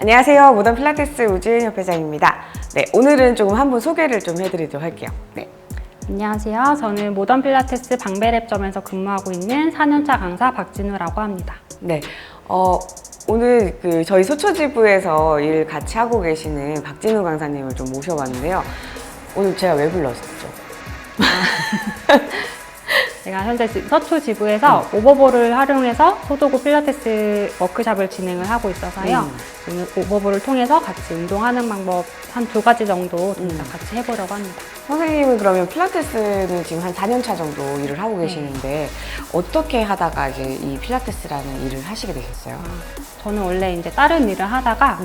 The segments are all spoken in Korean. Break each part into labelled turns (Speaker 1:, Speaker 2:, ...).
Speaker 1: 안녕하세요. 모던 필라테스 우주인 협회장입니다. 네, 오늘은 조금 한번 소개를 좀 해드리도록 할게요. 네.
Speaker 2: 안녕하세요. 저는 모던 필라테스 방배랩점에서 근무하고 있는 4년차 강사 박진우라고 합니다.
Speaker 1: 네. 오늘 저희 소초지부에서 일 같이 하고 계시는 박진우 강사님을 좀 모셔봤는데요. 오늘 제가 왜 불렀었죠?
Speaker 2: 제가 현재 서초 지부에서 오버볼을 활용해서 소도구 필라테스 워크숍을 진행을 하고 있어서요. 오늘 오버볼을 통해서 같이 운동하는 방법 한 2가지 정도 같이 해보려고 합니다.
Speaker 1: 선생님은 그러면 필라테스는 지금 한 4년 차 정도 일을 하고 계시는데 어떻게 하다가 이제 이 필라테스라는 일을 하시게 되셨어요?
Speaker 2: 저는 원래 이제 다른 일을 하다가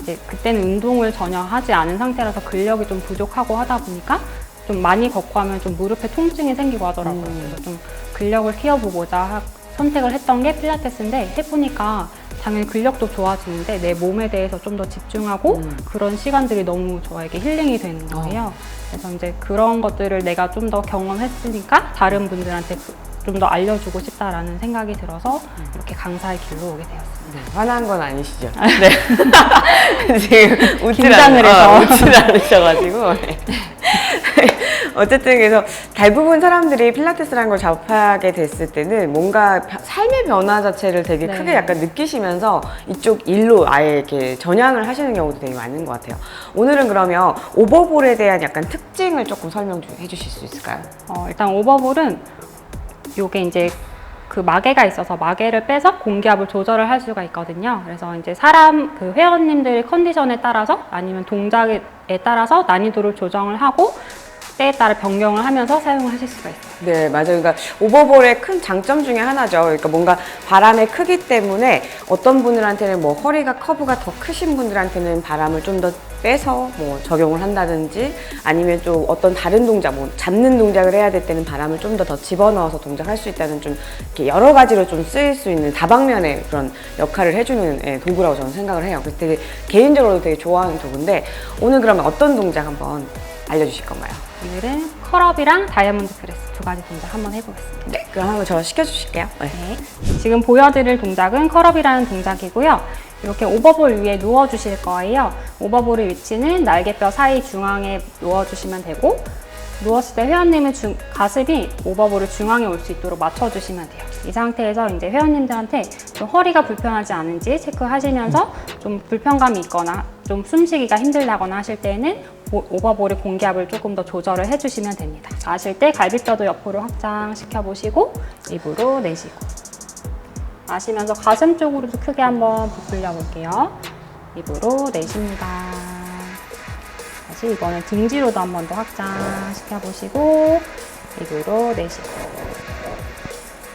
Speaker 2: 이제 그때는 운동을 전혀 하지 않은 상태라서 근력이 좀 부족하고 하다 보니까 좀 많이 걷고 하면 좀 무릎에 통증이 생기고 하더라고요. 그래서 좀 근력을 키워보고자 선택을 했던 게 필라테스인데 해보니까 당연히 근력도 좋아지는데 내 몸에 대해서 좀 더 집중하고 그런 시간들이 너무 저에게 힐링이 되는 거예요. 그래서 이제 그런 것들을 내가 좀 더 경험했으니까 다른 분들한테 좀 더 알려주고 싶다라는 생각이 들어서 이렇게 강사의 길로 오게 되었습니다.
Speaker 1: 네, 화난 건 아니시죠? 네. 지금
Speaker 2: 긴장을 해서.
Speaker 1: 웃질 않으셔가지고. 네. 어쨌든 그래서 대부분 사람들이 필라테스라는 걸 접하게 됐을 때는 뭔가 삶의 변화 자체를 되게
Speaker 2: 네.
Speaker 1: 크게 약간 느끼시면서 이쪽 일로 아예 이렇게 전향을 하시는 경우도 되게 많은 것 같아요. 오늘은 그러면 오버볼에 대한 약간 특징을 조금 설명 좀 해주실 수 있을까요?
Speaker 2: 일단 오버볼은 요게 이제 그 마개가 있어서 마개를 빼서 공기압을 조절을 할 수가 있거든요. 그래서 이제 회원님들의 컨디션에 따라서 아니면 동작에 따라서 난이도를 조정을 하고 때에 따라 변경을 하면서 사용을 하실 수가 있어요.
Speaker 1: 네, 맞아요. 그러니까 오버볼의 큰 장점 중에 하나죠. 그러니까 뭔가 바람의 크기 때문에 어떤 분들한테는 뭐 허리가 커브가 더 크신 분들한테는 바람을 좀 더 빼서 뭐 적용을 한다든지 아니면 좀 어떤 다른 동작, 뭐 잡는 동작을 해야 될 때는 바람을 좀 더 집어넣어서 동작할 수 있다는 좀 이렇게 여러 가지로 좀 쓰일 수 있는 다방면의 그런 역할을 해주는 도구라고 저는 생각을 해요. 그래서 되게 개인적으로 되게 좋아하는 도구인데 오늘 그러면 어떤 동작 한번 알려주실 건가요?
Speaker 2: 오늘은 컬업이랑 다이아몬드 프레스 2가지 동작 한번 해보겠습니다.
Speaker 1: 네, 그럼 한번 저 시켜주실게요. 네.
Speaker 2: 네. 지금 보여드릴 동작은 컬업이라는 동작이고요. 이렇게 오버볼 위에 누워주실 거예요. 오버볼의 위치는 날개뼈 사이 중앙에 누워주시면 되고 누웠을 때 회원님의 가슴이 오버볼을 중앙에 올 수 있도록 맞춰주시면 돼요. 이 상태에서 이제 회원님들한테 좀 허리가 불편하지 않은지 체크하시면서 좀 불편감이 있거나 좀 숨쉬기가 힘들다거나 하실 때는 오버볼의 공기압을 조금 더 조절을 해주시면 됩니다. 마실 때 갈비뼈도 옆으로 확장시켜 보시고 입으로 내쉬고 마시면서 가슴 쪽으로도 크게 한번 부풀려 볼게요. 입으로 내쉽니다. 다시 이번엔 등지로도 한 번 더 확장시켜 보시고 입으로 내쉬고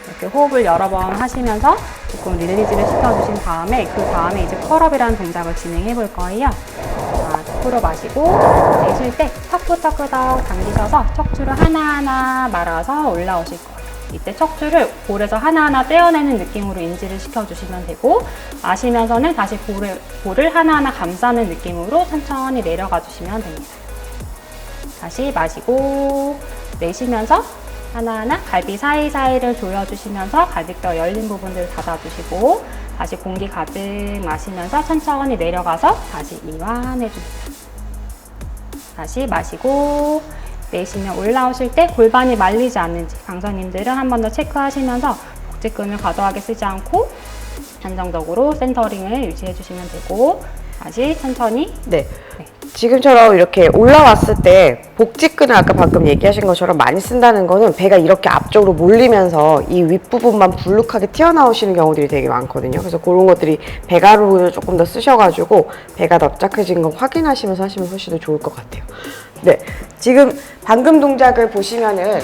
Speaker 2: 이렇게 호흡을 여러 번 하시면서 조금 릴리즈를 시켜주신 다음에 그 다음에 이제 컬업이라는 동작을 진행해 볼 거예요. 자, 코로 마시고 내쉴 때 턱부터 끄덕 당기셔서 척추를 하나하나 말아서 올라오실 거예요. 이때 척추를 볼에서 하나하나 떼어내는 느낌으로 인지를 시켜주시면 되고 마시면서는 다시 볼을 하나하나 감싸는 느낌으로 천천히 내려가 주시면 됩니다. 다시 마시고 내쉬면서 하나하나 갈비 사이사이를 조여주시면서 갈비뼈 열린 부분들을 닫아주시고 다시 공기 가득 마시면서 천천히 내려가서 다시 이완해줍니다. 다시 마시고 내쉬면 올라오실 때 골반이 말리지 않는지 강사님들은 한 번 더 체크하시면서 복직근을 과도하게 쓰지 않고 안정적으로 센터링을 유지해 주시면 되고 다시 천천히
Speaker 1: 네. 지금처럼 이렇게 올라왔을 때 복직근을 아까 방금 얘기하신 것처럼 많이 쓴다는 거는 배가 이렇게 앞쪽으로 몰리면서 이 윗부분만 불룩하게 튀어나오시는 경우들이 되게 많거든요. 그래서 그런 것들이 배가루를 조금 더 쓰셔가지고 배가 납작해진 거 확인하시면서 하시면 훨씬 더 좋을 것 같아요. 네, 지금 방금 동작을 보시면은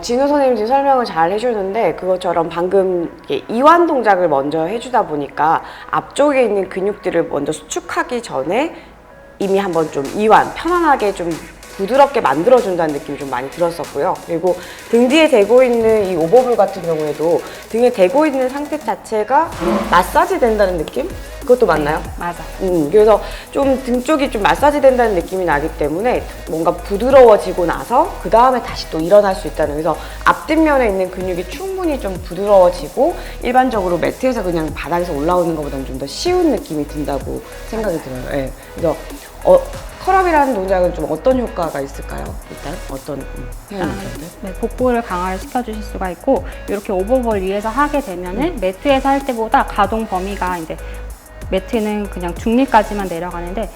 Speaker 1: 진우 선생님 지금 설명을 잘 해주는데 그것처럼 방금 이완 동작을 먼저 해주다 보니까 앞쪽에 있는 근육들을 먼저 수축하기 전에 이미 한번 좀 이완, 편안하게 좀 부드럽게 만들어준다는 느낌이 좀 많이 들었었고요. 그리고 등 뒤에 대고 있는 이 오버볼 같은 경우에도 등에 대고 있는 상태 자체가 마사지 된다는 느낌? 그것도 맞나요?
Speaker 2: 맞아.
Speaker 1: 그래서 좀 등 쪽이 좀 마사지 된다는 느낌이 나기 때문에 뭔가 부드러워지고 나서 그 다음에 다시 또 일어날 수 있다는, 그래서 앞뒷면에 있는 근육이 충분히 좀 부드러워지고 일반적으로 매트에서 그냥 바닥에서 올라오는 것보다는 좀 더 쉬운 느낌이 든다고 생각이 들어요. 네. 그래서 컬업이라는 동작은 좀 어떤 효과가 있을까요? 일단 어떤 회원님들한테?
Speaker 2: 네, 복부를 강화를 시켜주실 수가 있고, 이렇게 오버볼 위에서 하게 되면은 매트에서 할 때보다 가동 범위가 이제 매트는 그냥 중립까지만 내려가는데,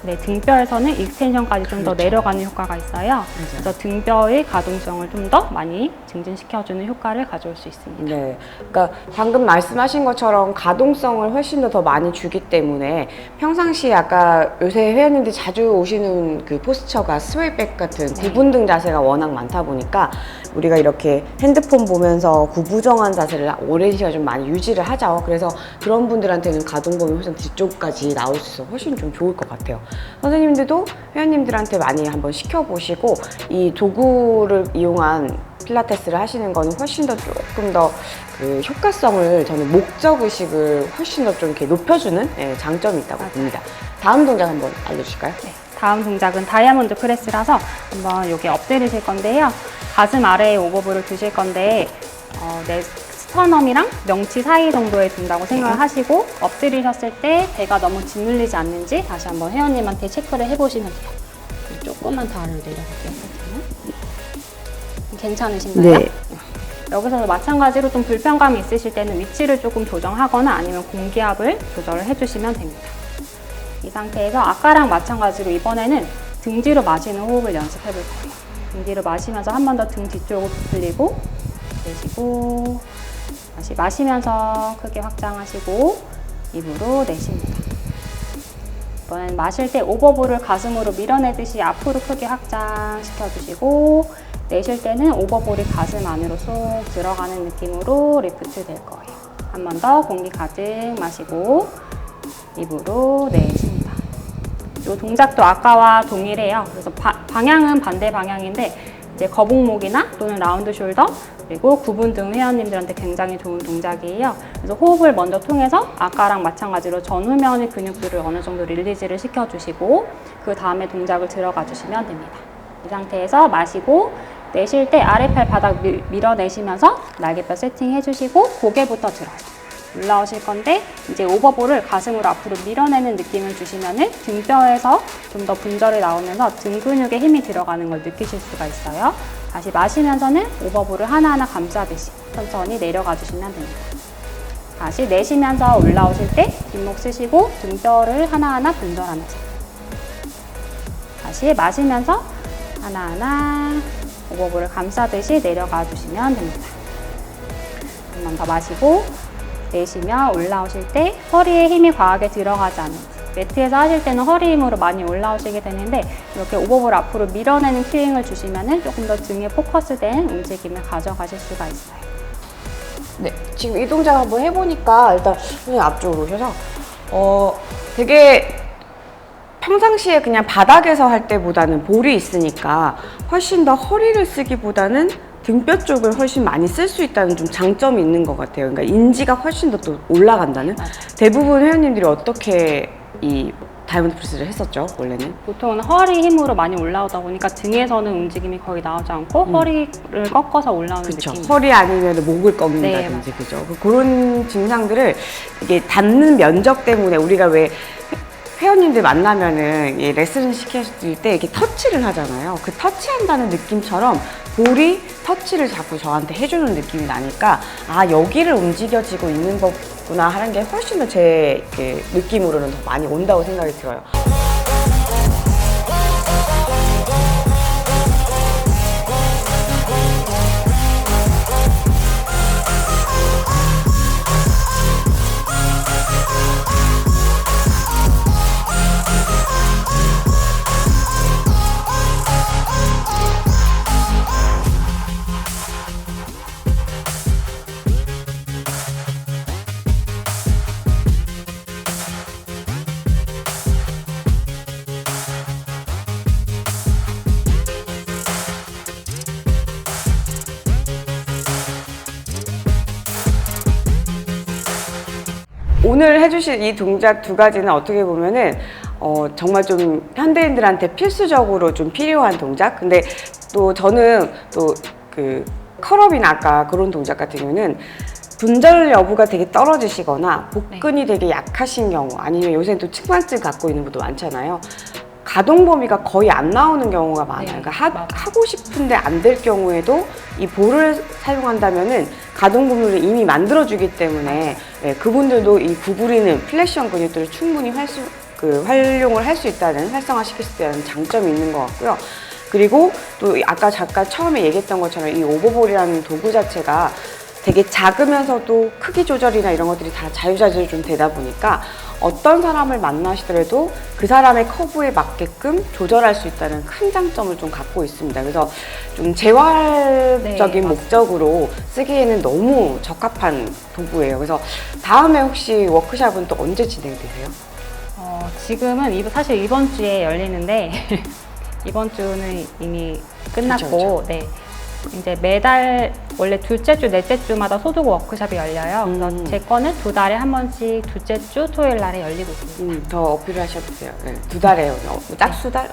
Speaker 2: 네, 등뼈에서는 익스텐션까지 좀 더
Speaker 1: 그렇죠.
Speaker 2: 내려가는 효과가 있어요. 그래서 등뼈의 가동성을 좀 더 많이 증진시켜주는 효과를 가져올 수 있습니다.
Speaker 1: 네, 그러니까 방금 말씀하신 것처럼 가동성을 훨씬 더 많이 주기 때문에 평상시에 아까 요새 회원님들이 자주 오시는 그 포스처가 스웨이백 같은 구분등 자세가 워낙 많다 보니까 우리가 이렇게 핸드폰 보면서 구부정한 자세를 오랜 시간 좀 많이 유지를 하죠. 그래서 그런 분들한테는 가동범위 훨씬 뒤쪽까지 나올 수 있어서 훨씬 좀 좋을 것 같아요. 선생님들도 회원님들한테 많이 한번 시켜보시고 이 도구를 이용한 필라테스를 하시는 거는 훨씬 더 조금 더 그 효과성을, 저는 목적 의식을 훨씬 더 좀 이렇게 높여주는 장점이 있다고 봅니다. 다음 동작 한번 알려주실까요?
Speaker 2: 네, 다음 동작은 다이아몬드 프레스라서 한번 여기 엎드리실 건데요. 가슴 아래에 오버볼을 두실 건데 내 스터넘이랑 명치 사이 정도에 둔다고 생각을 하시고 엎드리셨을 때 배가 너무 짓눌리지 않는지 다시 한번 회원님한테 체크를 해보시면 돼요. 조금만 더 아래로 내려갈게요. 괜찮으신가요?
Speaker 1: 네.
Speaker 2: 여기서도 마찬가지로 좀 불편감이 있으실 때는 위치를 조금 조정하거나 아니면 공기압을 조절을 해주시면 됩니다. 이 상태에서 아까랑 마찬가지로 이번에는 등 뒤로 마시는 호흡을 연습해 볼 거예요. 등 뒤로 마시면서 한 번 더 등 뒤쪽으로 부풀리고 내쉬고, 다시 마시면서 크게 확장하시고 입으로 내쉽니다. 이번엔 마실 때 오버볼을 가슴으로 밀어내듯이 앞으로 크게 확장시켜 주시고, 내쉴 때는 오버볼이 가슴 안으로 쏙 들어가는 느낌으로 리프트 될 거예요. 한 번 더 공기 가득 마시고 입으로 내쉽니다. 이 동작도 아까와 동일해요. 그래서 방향은 반대 방향인데 이제 거북목이나 또는 라운드 숄더 그리고 구분등 회원님들한테 굉장히 좋은 동작이에요. 그래서 호흡을 먼저 통해서 아까랑 마찬가지로 전후면의 근육들을 어느 정도 릴리즈를 시켜주시고 그 다음에 동작을 들어가 주시면 됩니다. 이 상태에서 마시고 내쉴 때 아래팔 바닥 밀어내시면서 날개뼈 세팅해 주시고 고개부터 들어요. 올라오실 건데 이제 오버볼을 가슴으로 앞으로 밀어내는 느낌을 주시면은 등뼈에서 좀 더 분절이 나오면서 등 근육에 힘이 들어가는 걸 느끼실 수가 있어요. 다시 마시면서는 오버볼을 하나하나 감싸듯이 천천히 내려가 주시면 됩니다. 다시 내쉬면서 올라오실 때 뒷목 쓰시고 등뼈를 하나하나 분절하면서 다시 마시면서 하나하나 오버볼을 감싸듯이 내려가 주시면 됩니다. 한 번 더 마시고 내쉬며 올라오실 때 허리에 힘이 과하게 들어가지 않는, 매트에서 하실 때는 허리 힘으로 많이 올라오시게 되는데 이렇게 오버볼 앞으로 밀어내는 큐잉을 주시면 조금 더 등에 포커스된 움직임을 가져가실 수가 있어요.
Speaker 1: 네, 지금 이 동작 한번 해보니까 일단 선생님 앞쪽으로 오셔서 되게 평상시에 그냥 바닥에서 할 때보다는 볼이 있으니까 훨씬 더 허리를 쓰기보다는 등뼈 쪽을 훨씬 많이 쓸 수 있다는 좀 장점이 있는 것 같아요. 그러니까 인지가 훨씬 더 또 올라간다는. 대부분 회원님들이 어떻게 이 다이아몬드 프레스를 했었죠, 원래는?
Speaker 2: 보통은 허리 힘으로 많이 올라오다 보니까 등에서는 움직임이 거의 나오지 않고 허리를 꺾어서 올라오는
Speaker 1: 그쵸.
Speaker 2: 느낌.
Speaker 1: 허리 아니면 목을 꺾는다든지,
Speaker 2: 네,
Speaker 1: 그죠? 그런 증상들을 이게 닿는 면적 때문에 우리가 왜 회원님들 만나면은 레슨을 시켰을 때 이렇게 터치를 하잖아요. 그 터치한다는 느낌처럼 볼이 터치를 자꾸 저한테 해주는 느낌이 나니까 아, 여기를 움직여지고 있는 거구나 하는 게 훨씬 더 제 느낌으로는 더 많이 온다고 생각이 들어요. 오늘 해주실 이 동작 두 가지는 어떻게 보면은 정말 좀 현대인들한테 필수적으로 좀 필요한 동작. 근데 또 저는 또 그 컬업이나 아까 그런 동작 같은 경우는 분절 여부가 되게 떨어지시거나 복근이 되게 약하신 경우, 아니면 요새는 또 측만증 갖고 있는 분도 많잖아요. 가동 범위가 거의 안 나오는 경우가 많아요.
Speaker 2: 네,
Speaker 1: 그러니까 하고 싶은데 안 될 경우에도 이 볼을 사용한다면은 가동 범위를 이미 만들어주기 때문에 그분들도 이 구부리는 플렉션 근육들을 충분히 활용을 할 수 있다는, 활성화시킬 수 있다는 장점이 있는 것 같고요. 그리고 또 아까 잠깐 처음에 얘기했던 것처럼 이 오버볼이라는 도구 자체가 되게 작으면서도 크기 조절이나 이런 것들이 다 자유자재로 좀 되다 보니까 어떤 사람을 만나시더라도 그 사람의 커브에 맞게끔 조절할 수 있다는 큰 장점을 좀 갖고 있습니다. 그래서 좀 재활적인
Speaker 2: 네,
Speaker 1: 목적으로 쓰기에는 너무 적합한 도구예요. 그래서 다음에 혹시 워크샵은 또 언제 진행되세요?
Speaker 2: 지금은 사실 이번 주에 열리는데 이번 주는 이미 끝났고,
Speaker 1: 그쵸.
Speaker 2: 네. 이제 매달 원래 둘째 주, 넷째 주마다 소도구 워크숍이 열려요. 그래서 제 거는 2달에 한 번씩 둘째 주 토요일 날에 열리고 있습니다.
Speaker 1: 더 어필을 하셔도 돼요. 네, 2달에요. 짝수달?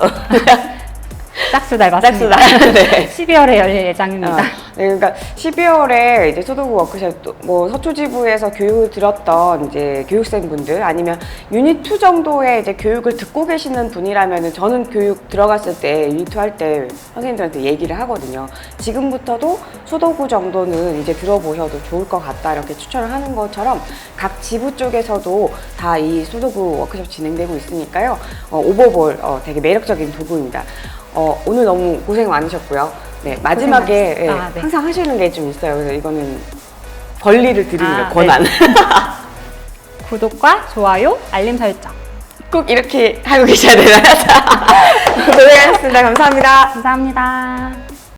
Speaker 2: 짝수달 맞습니다.
Speaker 1: 짝수달. 네.
Speaker 2: 12월에 열릴 예정입니다.
Speaker 1: 네, 그러니까 12월에 이제 소도구 워크숍, 뭐 서초지부에서 교육을 들었던 이제 교육생분들, 아니면 유닛 2 정도의 이제 교육을 듣고 계시는 분이라면은, 저는 교육 들어갔을 때 유닛 2 할 때 선생님들한테 얘기를 하거든요. 지금부터도 소도구 정도는 이제 들어보셔도 좋을 것 같다, 이렇게 추천을 하는 것처럼 각 지부 쪽에서도 다 이 소도구 워크숍 진행되고 있으니까요. 오버볼 되게 매력적인 도구입니다. 오늘 너무 고생 많으셨고요. 네, 마지막에
Speaker 2: 네.
Speaker 1: 항상 하시는 게 좀 있어요. 그래서 이거는 권리를 드리는
Speaker 2: 네.
Speaker 1: 권한.
Speaker 2: 구독과 좋아요, 알림 설정.
Speaker 1: 꼭 이렇게 하고 계셔야 되나요? 고생하셨습니다. 감사합니다.
Speaker 2: 감사합니다.